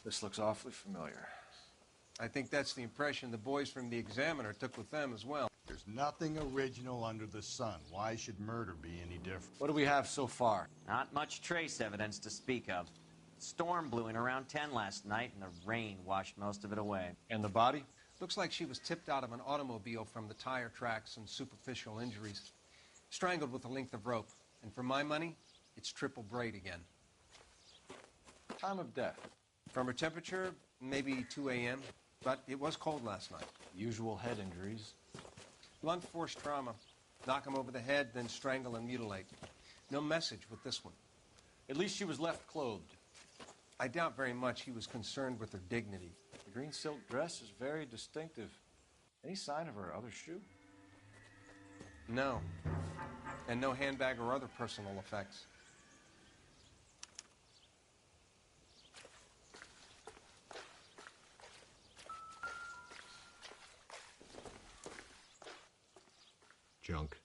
This looks awfully familiar. I think that's the impression the boys from the Examiner took with them as well. There's nothing original under the sun. Why should murder be any different? What do we have so far? Not much trace evidence to speak of. Storm blew in around 10 last night, and the rain washed most of it away. And the body? Looks like she was tipped out of an automobile from the tire tracks and superficial injuries. Strangled with a length of rope. And for my money, it's triple braid again. Time of death? From her temperature, maybe 2 a.m., but it was cold last night. Usual head injuries. Blunt force trauma. Knock him over the head, then strangle and mutilate. No message with this one. At least she was left clothed. I doubt very much he was concerned with her dignity. The green silk dress is very distinctive. Any sign of her other shoe? No. And no handbag or other personal effects. Junk.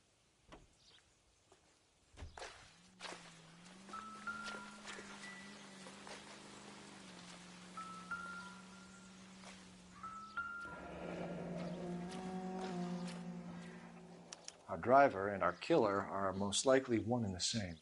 Our driver and our killer are most likely one and the same.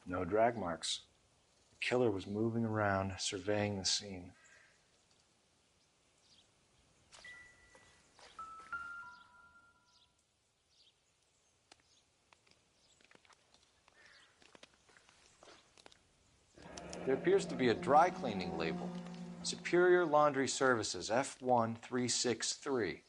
No drag marks. The killer was moving around, surveying the scene. There appears to be a dry cleaning label. Superior Laundry Services, F1363.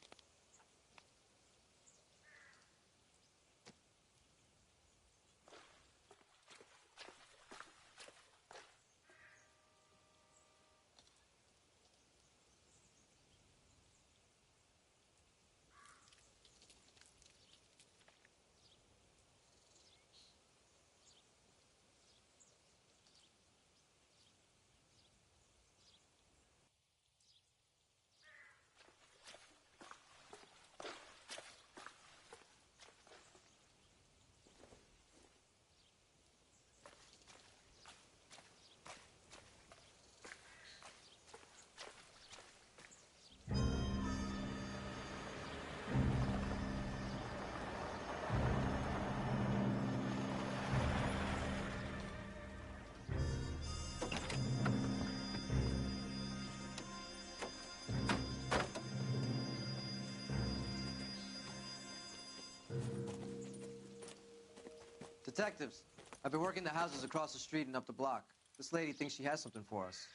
Detectives, I've been working the houses across the street and up the block. This lady thinks she has something for us.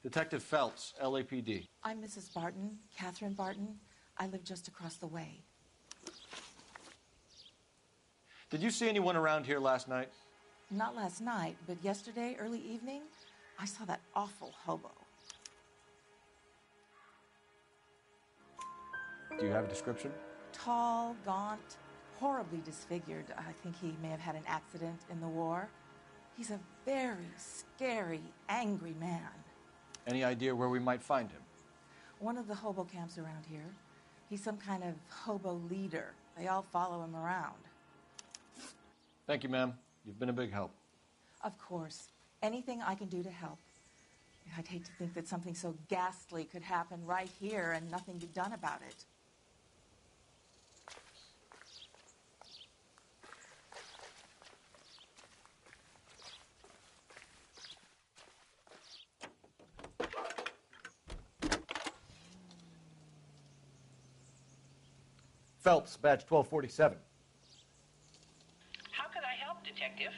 Detective Phelps, LAPD. I'm Mrs. Barton, Catherine Barton. I live just across the way. Did you see anyone around here last night? Not last night, but yesterday, early evening, I saw that awful hobo. Do you have a description? Tall, gaunt, horribly disfigured. I think he may have had an accident in the war. He's a very scary, angry man. Any idea where we might find him? One of the hobo camps around here. He's some kind of hobo leader. They all follow him around. Thank you, ma'am. You've been a big help. Of course. Anything I can do to help. I'd hate to think that something so ghastly could happen right here and nothing be done about it. Phelps, badge 1247. How can I help, Detective?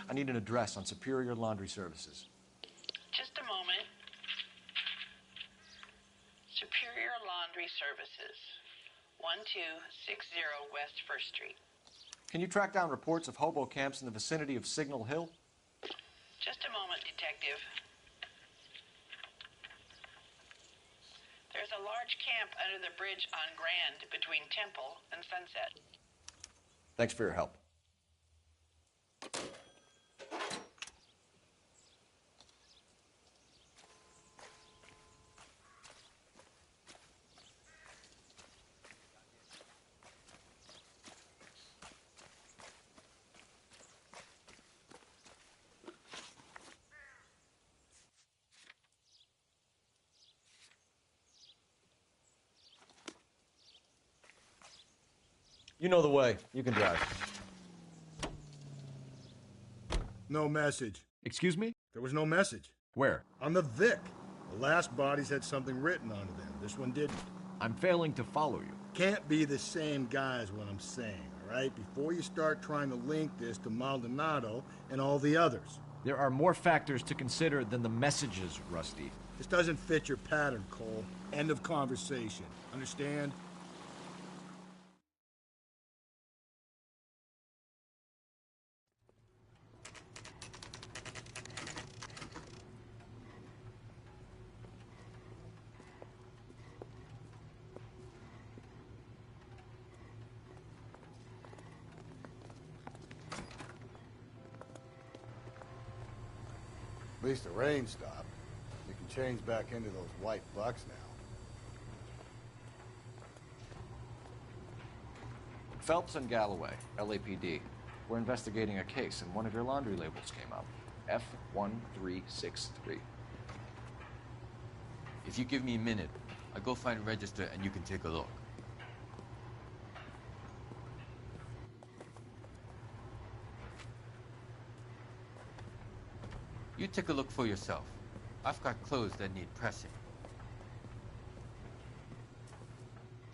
I need an address on Superior Laundry Services. Just a moment. Superior Laundry Services, 1260 West 1st Street. Can you track down reports of hobo camps in the vicinity of Signal Hill? Just a moment, Detective. There's a large camp under the bridge on Grand between Temple and Sunset. Thanks for your help. You know the way. You can drive. No message. Excuse me? There was no message. Where? On the Vic. The last bodies had something written onto them. This one didn't. I'm failing to follow you. Can't be the same guy is what I'm saying, all right? Before you start trying to link this to Maldonado and all the others. There are more factors to consider than the messages, Rusty. This doesn't fit your pattern, Cole. End of conversation. Understand? At least the rain stopped. You can change back into those white bucks now. Phelps and Galloway, LAPD. We're investigating a case, and one of your laundry labels came up. F1363. If you give me a minute, I'll go find a register and you can take a look. You take a look for yourself. I've got clothes that need pressing.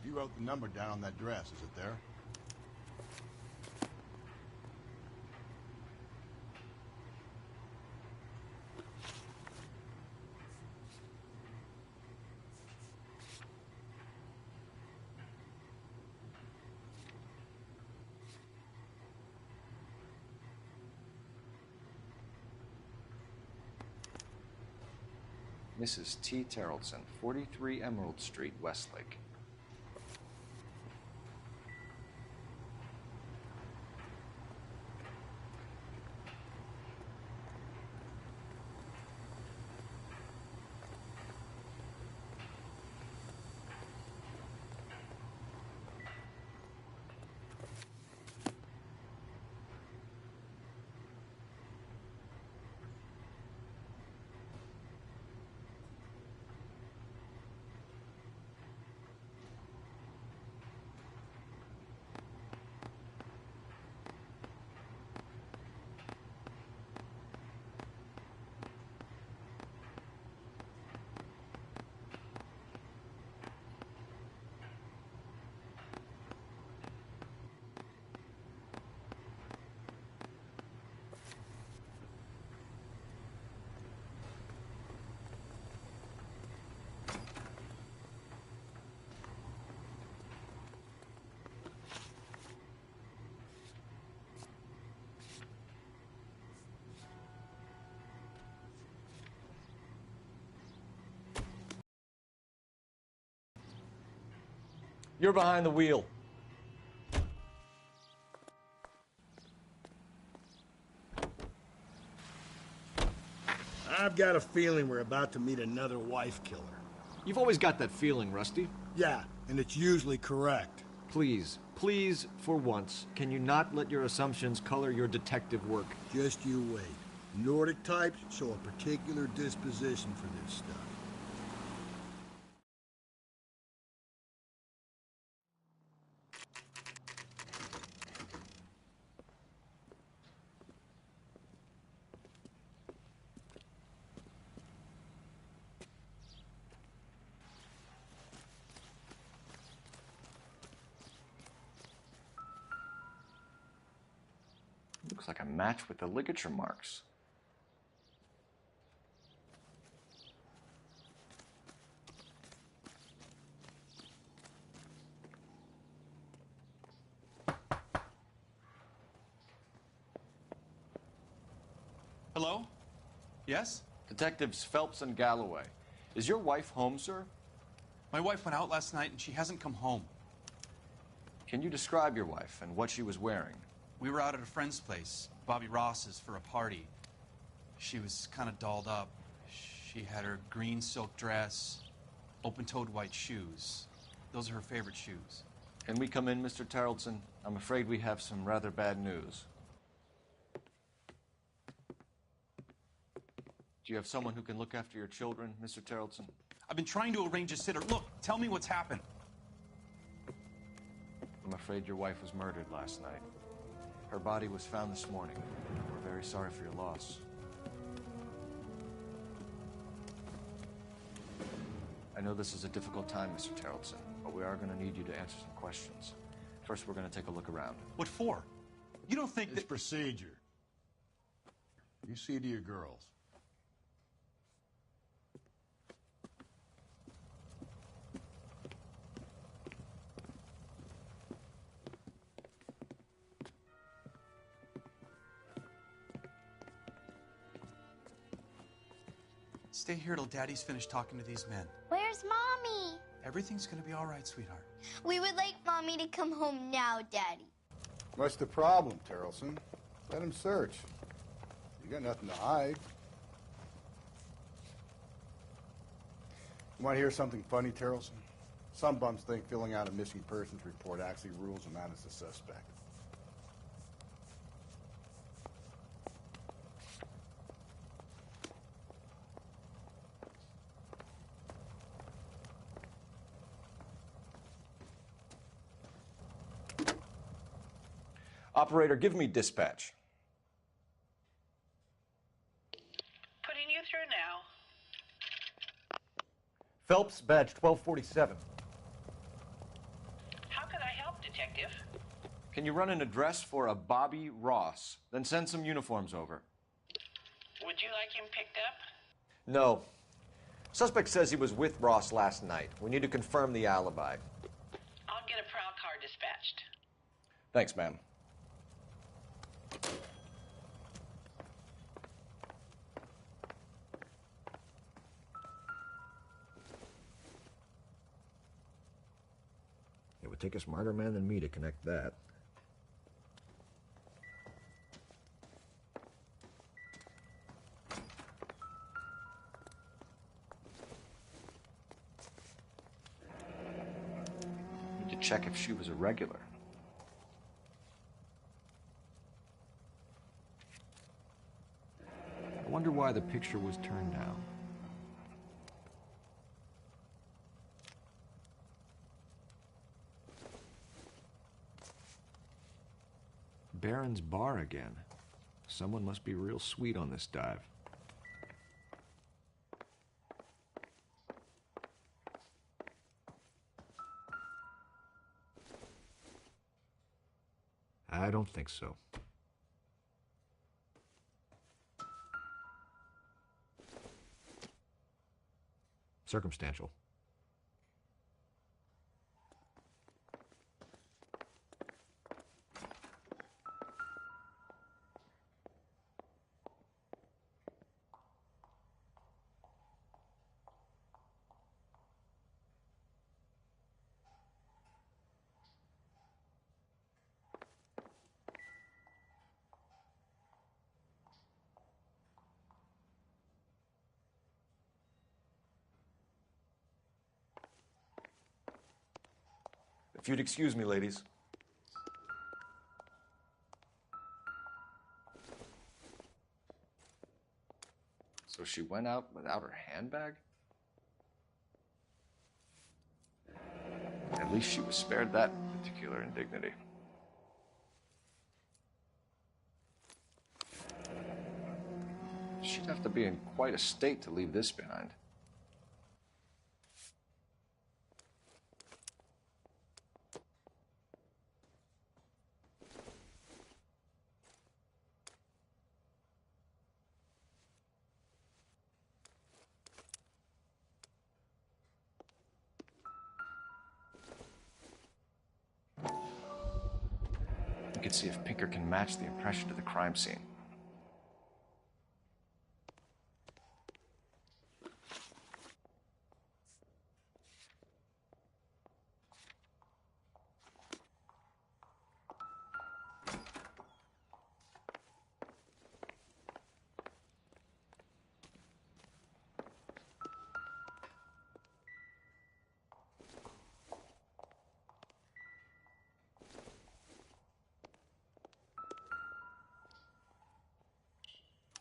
You wrote the number down on that dress. Is it there? Mrs. T. Terrellson, 43 Emerald Street, Westlake. You're behind the wheel. I've got a feeling we're about to meet another wife killer. You've always got that feeling, Rusty. Yeah, and it's usually correct. Please, please, for once, can you not let your assumptions color your detective work? Just you wait. Nordic types show a particular disposition for this stuff. Looks like a match with the ligature marks. Hello? Yes? Detectives Phelps and Galloway. Is your wife home, sir? My wife went out last night and she hasn't come home. Can you describe your wife and what she was wearing? We were out at a friend's place, Bobby Ross's, for a party. She was kind of dolled up. She had her green silk dress, open-toed white shoes. Those are her favorite shoes. Can we come in, Mr. Tarleton? I'm afraid we have some rather bad news. Do you have someone who can look after your children, Mr. Tarleton? I've been trying to arrange a sitter. Look, tell me what's happened. I'm afraid your wife was murdered last night. Her body was found this morning. We're very sorry for your loss. I know this is a difficult time, Mr. Terrelson, but we are going to need you to answer some questions. First, we're going to take a look around. What for? You don't think It's that... procedure. You see to your girls. Stay here till Daddy's finished talking to these men. Where's Mommy? Everything's gonna be all right, sweetheart. We would like Mommy to come home now, Daddy. What's the problem, Terrelson? Let him search. You got nothing to hide. You want to hear something funny, Terrelson? Some bums think filling out a missing persons report actually rules them out as a suspect. Operator, give me dispatch. Putting you through now. Phelps, badge 1247. How could I help, Detective? Can you run an address for a Bobby Ross? Then send some uniforms over. Would you like him picked up? No. Suspect says he was with Ross last night. We need to confirm the alibi. I'll get a prowl car dispatched. Thanks, ma'am. It would take a smarter man than me to connect that. Need to check if she was a regular. I wonder why the picture was turned down. Baron's bar again. Someone must be real sweet on this dive. I don't think so. Circumstantial. If you'd excuse me, ladies. So she went out without her handbag? At least she was spared that particular indignity. She'd have to be in quite a state to leave this behind. We could see if Pinker can match the impression to the crime scene.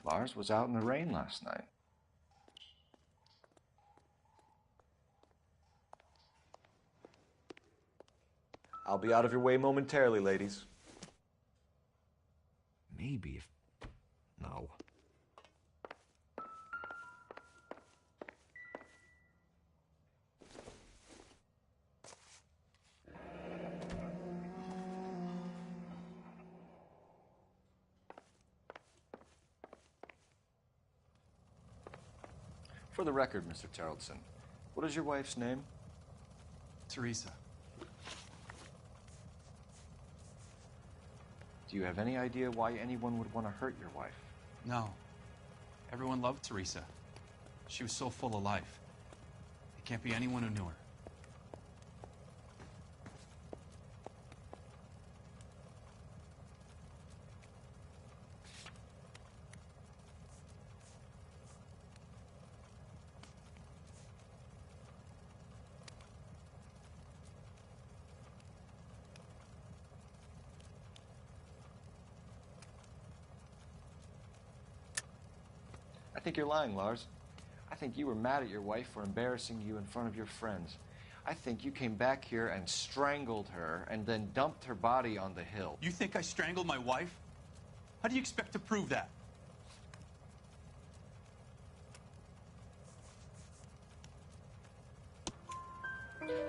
Lars was out in the rain last night. I'll be out of your way momentarily, ladies. Maybe if... No. For the record, Mr. Terrellson, what is your wife's name? Teresa. Do you have any idea why anyone would want to hurt your wife? No. Everyone loved Teresa. She was so full of life. It can't be anyone who knew her. I think you're lying, Lars. I think you were mad at your wife for embarrassing you in front of your friends. I think you came back here and strangled her and then dumped her body on the hill. You think I strangled my wife? How do you expect to prove that?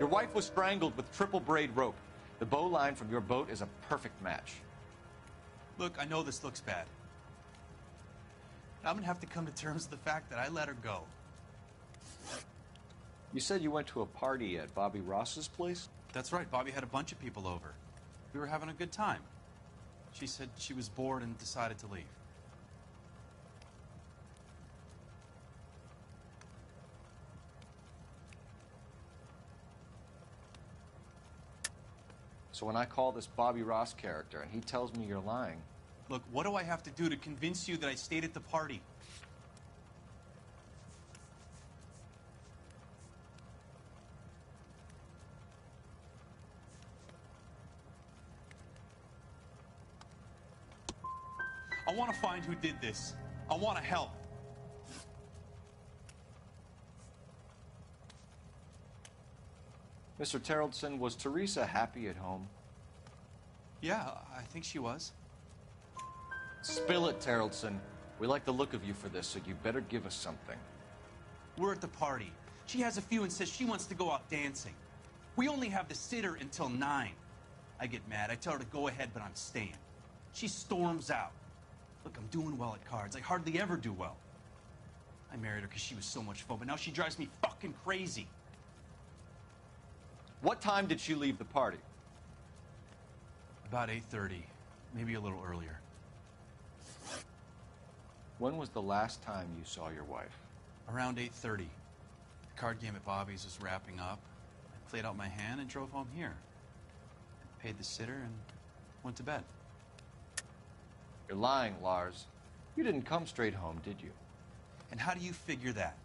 Your wife was strangled with triple braid rope. The bow line from your boat is a perfect match. Look, I know this looks bad. I'm gonna have to come to terms with the fact that I let her go. You said you went to a party at Bobby Ross's place? That's right, Bobby had a bunch of people over. We were having a good time. She said she was bored and decided to leave. So when I call this Bobby Ross character and he tells me you're lying... Look, what do I have to do to convince you that I stayed at the party? I want to find who did this. I want to help. Mr. Terrellson, was Teresa happy at home? Yeah, I think she was. Spill it, Terrellson. We like the look of you for this, so you better give us something. We're at the party. She has a few and says she wants to go out dancing. We only have the sitter until 9. I get mad. I tell her to go ahead, but I'm staying. She storms out. Look, I'm doing well at cards. I hardly ever do well. I married her because she was so much fun, but now she drives me fucking crazy. What time did she leave the party? About 8:30, maybe a little earlier. When was the last time you saw your wife? Around 8:30. The card game at Bobby's was wrapping up. I played out my hand and drove home here. I paid the sitter and went to bed. You're lying, Lars. You didn't come straight home, did you? And how do you figure that?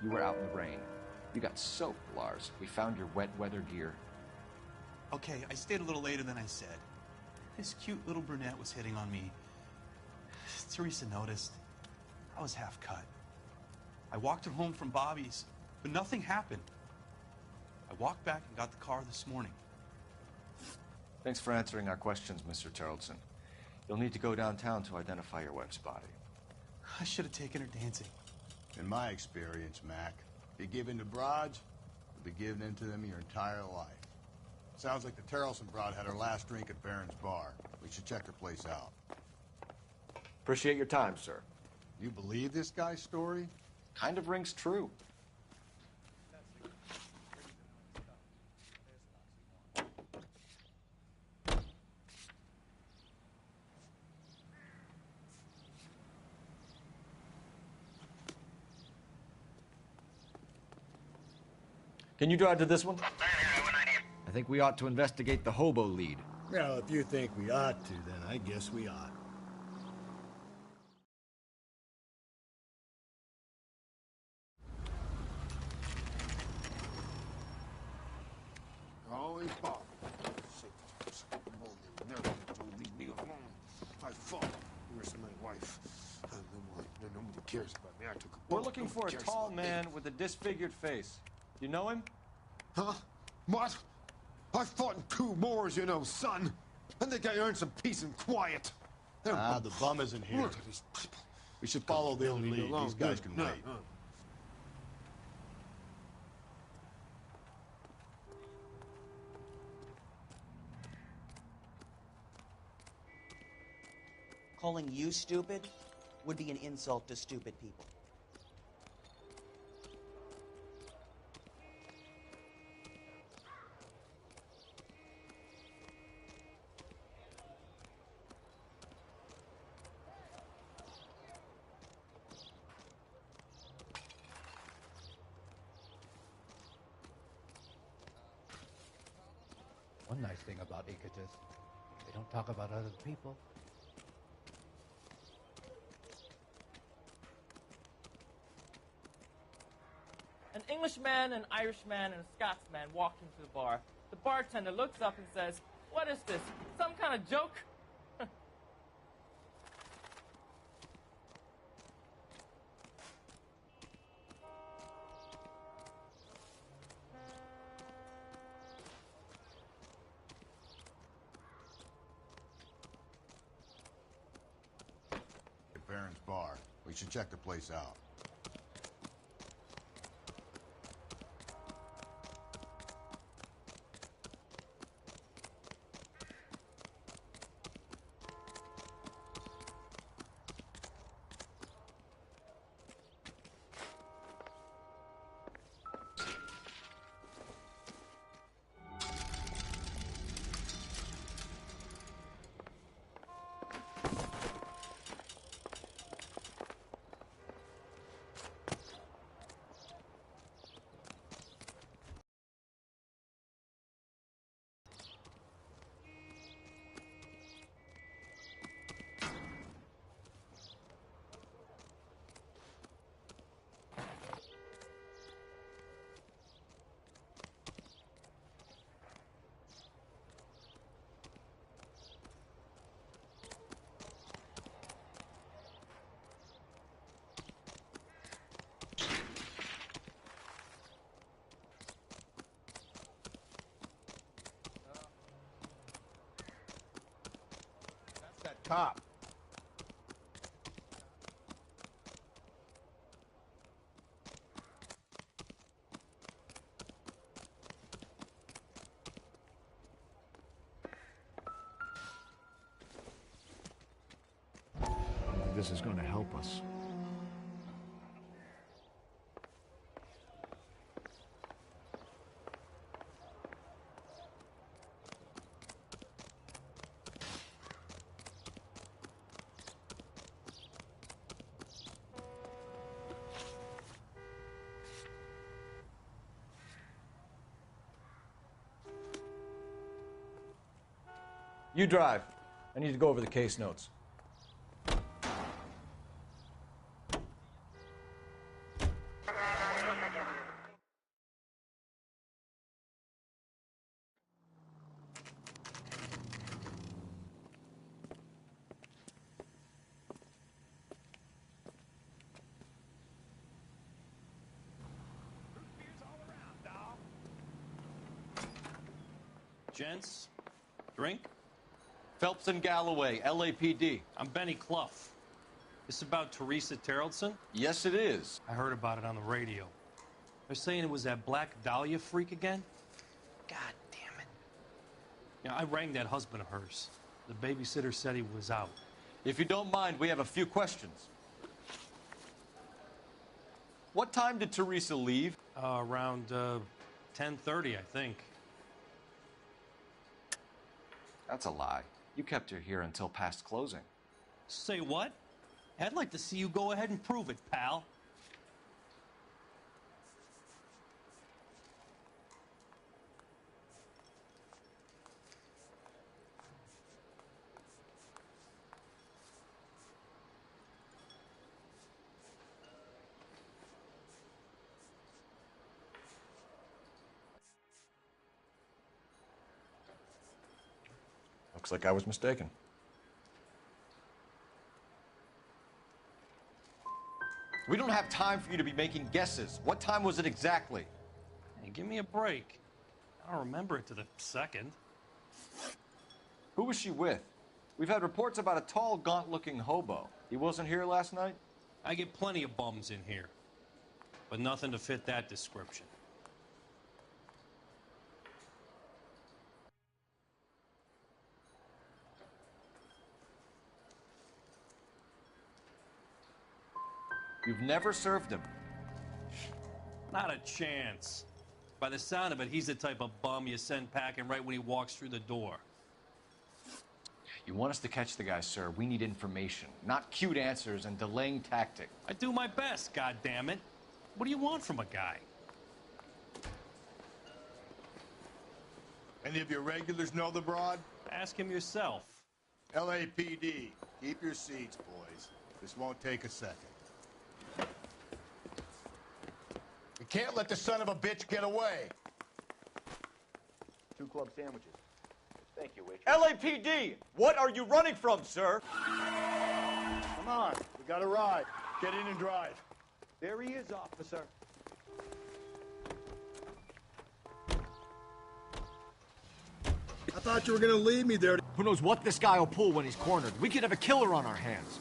You were out in the rain. You got soaked, Lars. We found your wet weather gear. Okay, I stayed a little later than I said. This cute little brunette was hitting on me. Teresa noticed. I was half cut. I walked her home from Bobby's, but nothing happened. I walked back and got the car this morning. Thanks for answering our questions, Mr. Terrellson. You'll need to go downtown to identify your wife's body. I should have taken her dancing. In my experience, Mac, if you give in to broads, you'll be giving in to them your entire life. Sounds like the Terrellson broad had her last drink at Barron's Bar. We should check her place out. Appreciate your time, sir. You believe this guy's story? Kind of rings true. Can you drive to this one? I think we ought to investigate the hobo lead. Well, if you think we ought to, then I guess we ought. Always Bob. Never told leave me alone. My fault. Where's my wife? Nobody cares about me. I took a We're bullet. looking Nobody for a cares tall about me. man with a disfigured face. You know him? Huh? What? I fought in 2 wars, you know, son. I think I earned some peace and quiet. The bum isn't here. Look at these people. We should follow the Leave me lead. alone. These guys Good. can No, wait. no. Calling you stupid would be an insult to stupid people. One nice thing about egotists, they don't talk about other people. An Englishman, an Irishman, and a Scotsman walk into the bar. The bartender looks up and says, "What is this? Some kind of joke?" At Barron's Bar. We should check the place out. That cop. I don't think this is going to help us. You drive. I need to go over the case notes. Gents, drink? Phelps and Galloway, LAPD. I'm Benny Clough. This about Teresa Terrellson? Yes, it is. I heard about it on the radio. They're saying it was that Black Dahlia freak again? God damn it. You know, I rang that husband of hers. The babysitter said he was out. If you don't mind, we have a few questions. What time did Teresa leave? Around 10:30, I think. That's a lie. You kept her here until past closing. Say what? I'd like to see you go ahead and prove it, pal. Looks like I was mistaken. We don't have time for you to be making guesses. What time was it exactly? give me a break. I don't remember it to the second. Who was she with? We've had reports about a tall, gaunt-looking hobo. He wasn't here last night? I get plenty of bums in here, but nothing to fit that description. You've never served him? Not a chance. By the sound of it, he's the type of bum you send packing right when he walks through the door. You want us to catch the guy, sir. We need information, not cute answers and delaying tactic. I do my best, goddammit. What do you want from a guy? Any of your regulars know the broad? Ask him yourself. LAPD, keep your seats, boys. This won't take a second. You can't let the son of a bitch get away. 2 club sandwiches. Thank you, waitress. LAPD! What are you running from, sir? Come on, we got a ride. Get in and drive. There he is, officer. I thought you were gonna leave me there. Who knows what this guy will pull when he's cornered? We could have a killer on our hands.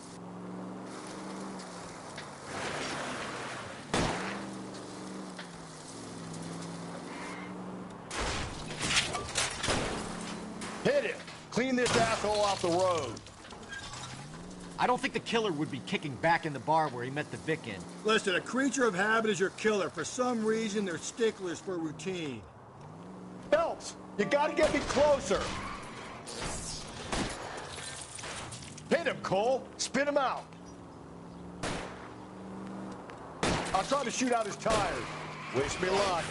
Hit him! Clean this asshole off the road. I don't think the killer would be kicking back in the bar where he met the Vic in. Listen, a creature of habit is your killer. For some reason, they're sticklers for routine. Phelps, you gotta get me closer. Hit him, Cole. Spin him out. I'll try to shoot out his tires. Wish me luck.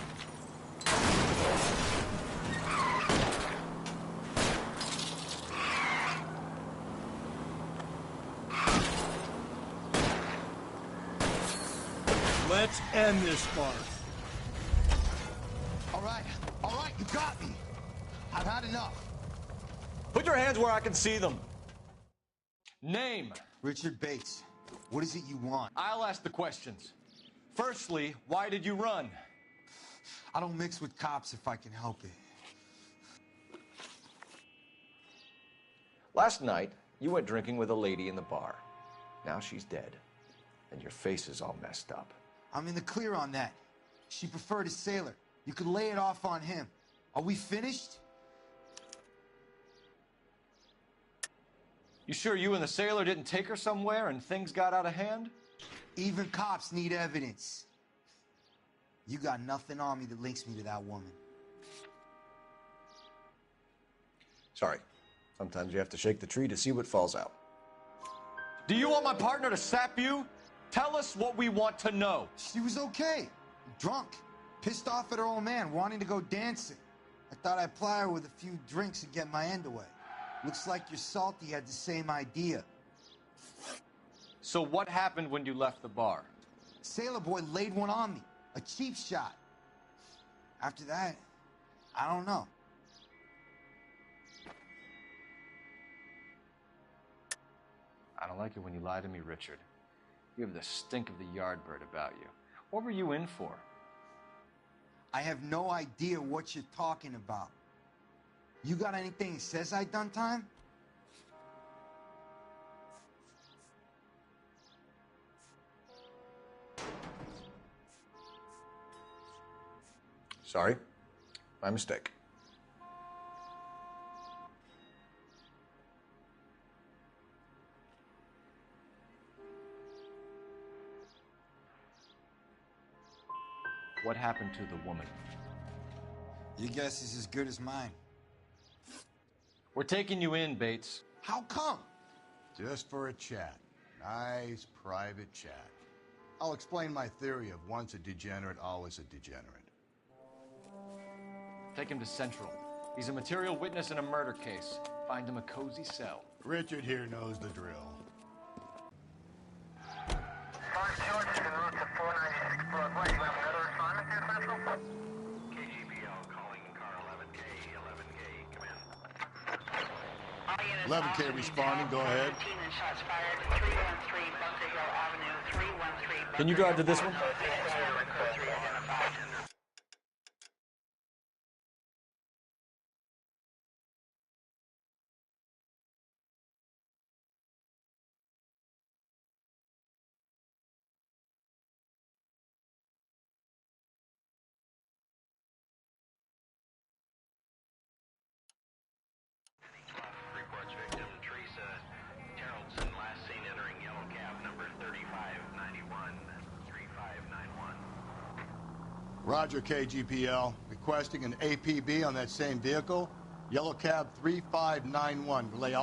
Let's end this farce. All right, you got me. I've had enough. Put your hands where I can see them. Name. Richard Bates. What is it you want? I'll ask the questions. Firstly, why did you run? I don't mix with cops if I can help it. Last night, you went drinking with a lady in the bar. Now she's dead, and your face is all messed up. I'm in the clear on that. She preferred a sailor. You could lay it off on him. Are we finished? You sure you and the sailor didn't take her somewhere and things got out of hand? Even cops need evidence. You got nothing on me that links me to that woman. Sorry. Sometimes you have to shake the tree to see what falls out. Do you want my partner to sap you? Tell us what we want to know. She was okay. Drunk. Pissed off at her old man, wanting to go dancing. I thought I'd ply her with a few drinks and get my end away. Looks like your salty had the same idea. So what happened when you left the bar? Sailor boy laid one on me. A cheap shot. After that, I don't know. I don't like it when you lie to me, Richard. You have the stink of the yardbird about you. What were you in for? I have no idea what you're talking about. You got anything that says I done time? Sorry. My mistake. What happened to the woman? Your guess is as good as mine. We're taking you in, Bates. How come? Just for a chat. Nice private chat. I'll explain my theory of once a degenerate, always a degenerate. Take him to Central. He's a material witness in a murder case. Find him a cozy cell. Richard here knows the drill. George, en route to 496 Broadway. You have another respondent here, Central? KGPL calling car 11K, 11K, come in. 11K responding, go ahead. Shots fired, 313 Bunker Hill Avenue, 313 Can you drive to this one? Roger, KGPL. Requesting an APB on that same vehicle. Yellow cab 3591. Relay all